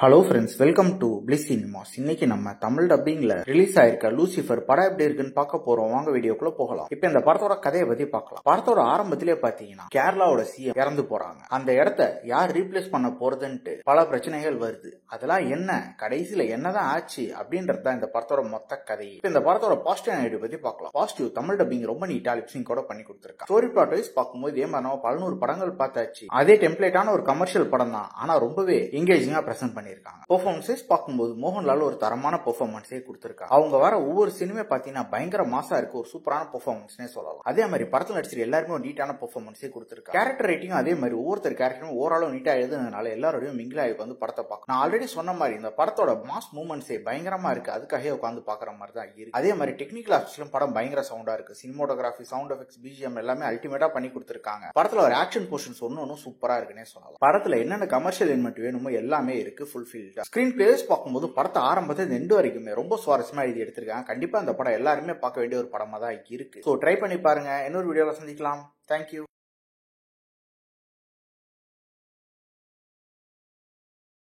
Hello friends, welcome to bliss cinemas. இன்னைக்கு நம்ம Tamil டப்பிங்ல release ஆயிருக்க லூசிஃபர் படம் எப்படி இருக்குன்னு பார்க்க போறோம். வாங்க வீடியோக்குள்ள போகலாம். இப்ப இந்த படத்தோட கதையை பத்தி பார்க்கலாம். படத்தோட ஆரம்பத்திலே பாத்தீங்கன்னா கேரளாவோட சிஎம் இறந்து போறாங்க. அந்த இடத்த யார் ரீப்ளேஸ் பண்ண போறதுன்ட்டு பல பிரச்சனைகள் வருது. அதெல்லாம் என்ன, கடைசியில என்னதான் ஆச்சு அப்படின்றதுதான் இந்த படத்தோட மொத்த கதை. இப்ப இந்த படத்தோட பாசிட்டிவ் நைட் பத்தி பார்க்கலாம். பாசிட்டிவ், தமிழ் டப்பிங் ரொம்ப நீட்டா லிப்சிங் கூட பண்ணி கொடுத்திருக்காங்க. ஸ்டோரி பிளாட் வைஸ் பார்க்கும்போது இதே மாதிரி நம்ம 11 படங்கள் பார்த்தாச்சு. அதே டெம்ப்ளேட்டான ஒரு கமர்ஷியல் படம் தான், ஆனா ரொம்பவே எங்கேஜிங்கா பிரசன்ட் பண்ணிருக்காங்க. பெர்ஃபார்மன்ஸஸ் பார்க்கும்போது மோகன்லால் ஒரு தரமான பெர்ஃபார்மன்ஸே கொடுத்திருக்காங்க. அவங்க வர ஒவ்வொரு சினிமே பாத்தீங்கன்னா பயங்கர மாசா இருக்கு, ஒரு சூப்பரான பெர்ஃபார்மன்ஸ்னே சொல்லலாம். அதே மாதிரி படத்துல நடிச்சிரு எல்லாருமே ஒரு நீட்டான பெர்ஃபார்மன்ஸே கொடுத்திருக்காங்க. கேரக்டர் ரைட்டிங் அதே மாதிரி ஒவ்வொருத்தர் கேரக்டரும் ஓரளவு நீட்டா எழுதுனதுனால எல்லாரோடையும் மிங்கிள் ஆகி வந்து படத்தை பார்க்க. நான் ஆல்ரெடி சொன்ன மாதிரி இந்த படத்தோட மாஸ் மூவ்மெண்ட்ஸே பயங்கரமா இருக்கு, அதுக்காக உட்காந்து பாக்குற மாதிரி தான் இருக்கு. அதே மாதிரி டெக்னிக்கல் ஆஸ்பெக்ட்லயும் படம் பயங்கர சவுண்டா இருக்கு. சினிமோட்டோகிராஃபி, சவுண்ட் எஃபெக்ட்ஸ், பிஜிஎம் எல்லாமே அல்டிமேட்டா பண்ணி கொடுத்திருக்காங்க. படத்துல ஒரு ஆக்ஷன் போர்ஷன்ஸ் ஒன்னும் சூப்பரா இருக்குன்னே சொல்லலாம். படத்துல என்னென்ன கமர்ஷியல் எலிமெண்ட் வேணுமோ எல்லாமே இருக்கு ஃபுல்ஃபில்டா. ஸ்கிரீன் பிளேஸ் பார்க்கும்போது படத்தை ஆரம்பத்தில் எண்டு வரைக்குமே ரொம்ப சுவாரஸ்யமா எழுதி எடுத்திருக்காங்க. கண்டிப்பா இந்த படம் எல்லாருமே பார்க்க வேண்டிய ஒரு படமா தான் இருக்கு. ஸோ ட்ரை பண்ணி பாருங்க. இன்னொரு வீடியோல சந்திக்கலாம். தேங்க்யூ.